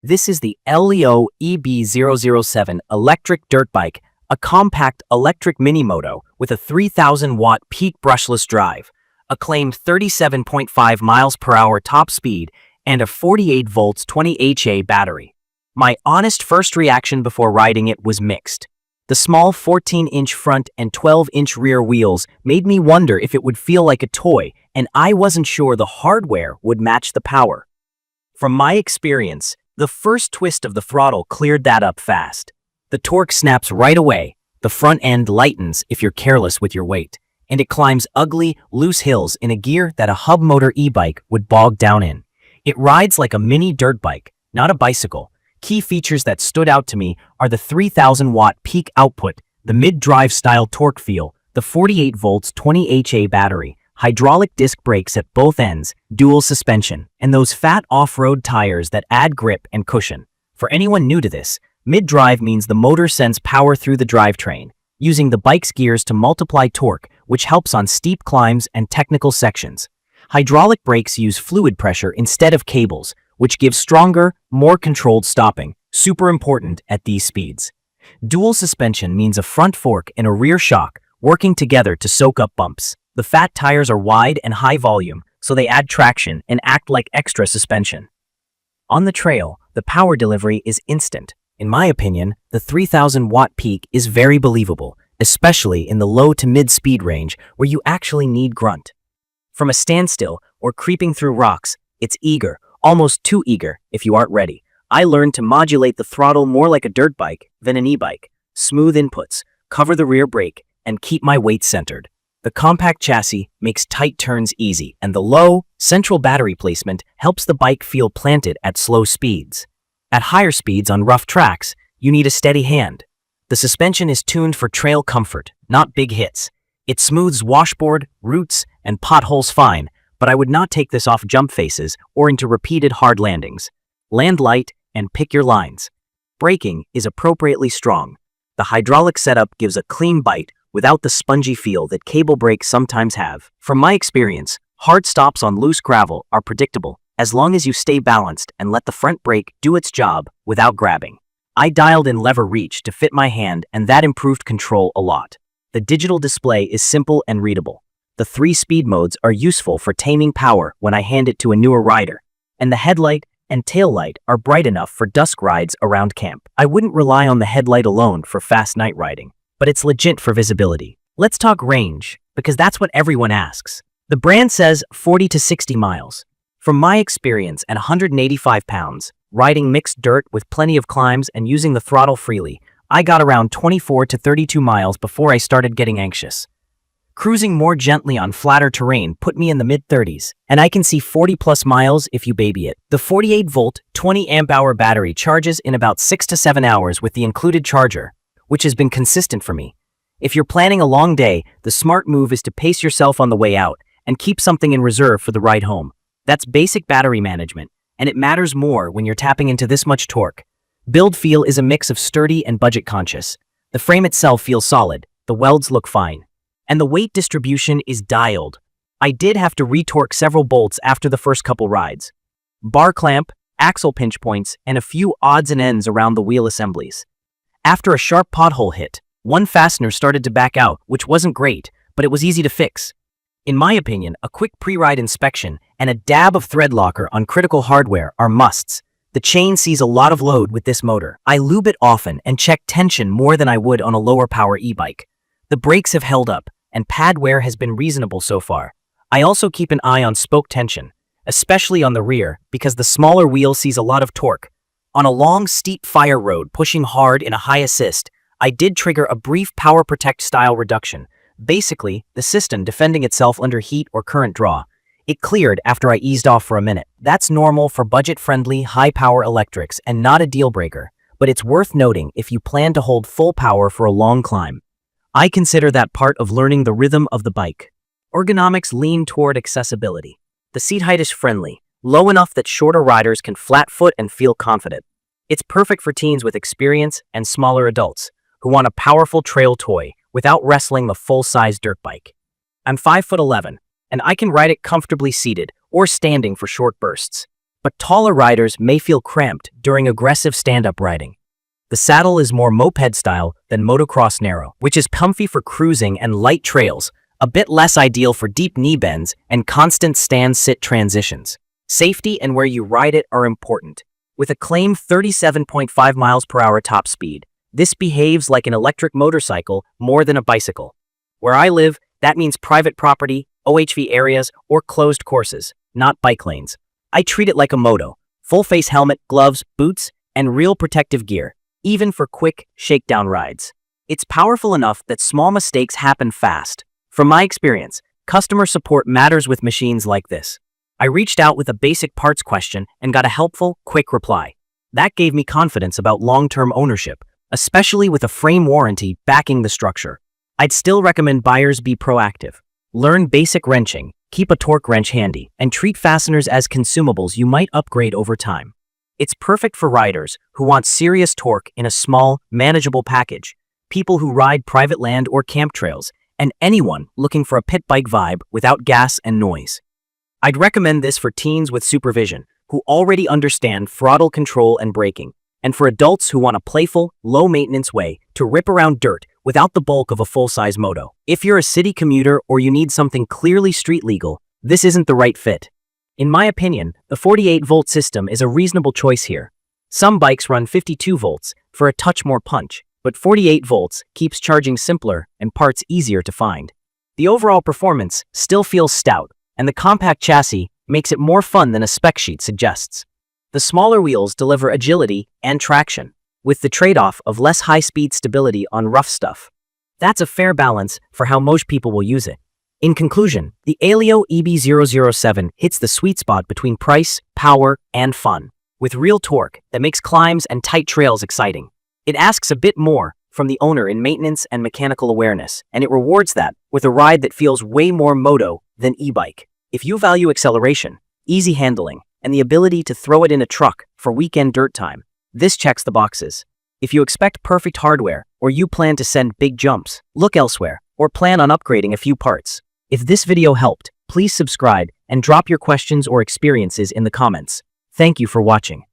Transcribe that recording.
This is the EILLEO EB007 electric dirt bike, a compact electric mini-moto with a 3,000-watt peak brushless drive, a claimed 37.5 miles per hour top speed, and a 48 volts 20Ha battery. My honest first reaction before riding it was mixed. The small 14-inch front and 12-inch rear wheels made me wonder if it would feel like a toy, and I wasn't sure the hardware would match the power. From my experience, the first twist of the throttle cleared that up fast. The torque snaps right away, the front end lightens if you're careless with your weight, and it climbs ugly, loose hills in a gear that a hub motor e-bike would bog down in. It rides like a mini dirt bike, not a bicycle. Key features that stood out to me are the 3,000-watt peak output, the mid-drive style torque feel, the 48 volts 20Ha battery, hydraulic disc brakes at both ends, dual suspension, and those fat off-road tires that add grip and cushion. For anyone new to this, mid-drive means the motor sends power through the drivetrain, using the bike's gears to multiply torque, which helps on steep climbs and technical sections. Hydraulic brakes use fluid pressure instead of cables, which gives stronger, more controlled stopping, super important at these speeds. Dual suspension means a front fork and a rear shock working together to soak up bumps. The fat tires are wide and high volume, so they add traction and act like extra suspension. On the trail, the power delivery is instant. In my opinion, the 3,000-watt peak is very believable, especially in the low to mid-speed range where you actually need grunt. From a standstill or creeping through rocks, it's eager, almost too eager if you aren't ready. I learned to modulate the throttle more like a dirt bike than an e-bike. Smooth inputs, cover the rear brake, and keep my weight centered. The compact chassis makes tight turns easy, and the low, central battery placement helps the bike feel planted at slow speeds. At higher speeds on rough tracks, you need a steady hand. The suspension is tuned for trail comfort, not big hits. It smooths washboard, roots, and potholes fine, but I would not take this off jump faces or into repeated hard landings. Land light and pick your lines. Braking is appropriately strong. The hydraulic setup gives a clean bite without the spongy feel that cable brakes sometimes have. From my experience, hard stops on loose gravel are predictable as long as you stay balanced and let the front brake do its job without grabbing. I dialed in lever reach to fit my hand, and that improved control a lot. The digital display is simple and readable. The 3 speed modes are useful for taming power when I hand it to a newer rider, and the headlight and tail light are bright enough for dusk rides around camp. I wouldn't rely on the headlight alone for fast night riding, but it's legit for visibility. Let's talk range, because that's what everyone asks. The brand says 40 to 60 miles. From my experience at 185 pounds, riding mixed dirt with plenty of climbs and using the throttle freely, I got around 24 to 32 miles before I started getting anxious. Cruising more gently on flatter terrain put me in the mid-30s, and I can see 40 plus miles if you baby it. The 48 volt, 20 amp hour battery charges in about 6 to 7 hours with the included charger, which has been consistent for me. If you're planning a long day, the smart move is to pace yourself on the way out and keep something in reserve for the ride home. That's basic battery management, and it matters more when you're tapping into this much torque. Build feel is a mix of sturdy and budget conscious. The frame itself feels solid, the welds look fine, and the weight distribution is dialed. I did have to retorque several bolts after the first couple rides. Bar clamp, axle pinch points, and a few odds and ends around the wheel assemblies. After a sharp pothole hit, one fastener started to back out, which wasn't great, but it was easy to fix. In my opinion, a quick pre-ride inspection and a dab of thread locker on critical hardware are musts. The chain sees a lot of load with this motor. I lube it often and check tension more than I would on a lower power e-bike. The brakes have held up, and pad wear has been reasonable so far. I also keep an eye on spoke tension, especially on the rear, because the smaller wheel sees a lot of torque. On a long, steep fire road pushing hard in a high assist, I did trigger a brief power protect style reduction, basically the system defending itself under heat or current draw. It cleared after I eased off for a minute. That's normal for budget-friendly, high-power electrics and not a deal-breaker, but it's worth noting if you plan to hold full power for a long climb. I consider that part of learning the rhythm of the bike. Ergonomics lean toward accessibility. The seat height is friendly, low enough that shorter riders can flat foot and feel confident. It's perfect for teens with experience and smaller adults who want a powerful trail toy without wrestling the full-size dirt bike. I'm 5'11", and I can ride it comfortably seated or standing for short bursts. but taller riders may feel cramped during aggressive stand-up riding. The saddle is more moped style than motocross narrow, which is comfy for cruising and light trails, a bit less ideal for deep knee bends and constant stand-sit transitions. Safety and where you ride it are important. With a claimed 37.5 miles per hour top speed, this behaves like an electric motorcycle more than a bicycle. Where I live, that means private property, OHV areas, or closed courses, not bike lanes. I treat it like a moto. Full-face helmet, gloves, boots, and real protective gear, even for quick, shakedown rides. It's powerful enough that small mistakes happen fast. From my experience, customer support matters with machines like this. I reached out with a basic parts question and got a helpful, quick reply. That gave me confidence about long-term ownership, especially with a frame warranty backing the structure. I'd still recommend buyers be proactive. Learn basic wrenching, keep a torque wrench handy, and treat fasteners as consumables you might upgrade over time. It's perfect for riders who want serious torque in a small, manageable package, people who ride private land or camp trails, and anyone looking for a pit bike vibe without gas and noise. I'd recommend this for teens with supervision, who already understand throttle control and braking, and for adults who want a playful, low-maintenance way to rip around dirt without the bulk of a full-size moto. If you're a city commuter or you need something clearly street legal, this isn't the right fit. In my opinion, the 48-volt system is a reasonable choice here. Some bikes run 52 volts for a touch more punch, but 48 volts keeps charging simpler and parts easier to find. The overall performance still feels stout, and the compact chassis makes it more fun than a spec sheet suggests. The smaller wheels deliver agility and traction, with the trade-off of less high-speed stability on rough stuff. That's a fair balance for how most people will use it. In conclusion, the EILLEO EB007 hits the sweet spot between price, power, and fun, with real torque that makes climbs and tight trails exciting. It asks a bit more from the owner in maintenance and mechanical awareness, and it rewards that with a ride that feels way more moto than e-bike. If you value acceleration, easy handling, and the ability to throw it in a truck for weekend dirt time, this checks the boxes. If you expect perfect hardware or you plan to send big jumps, look elsewhere or plan on upgrading a few parts. If this video helped, please subscribe and drop your questions or experiences in the comments. Thank you for watching.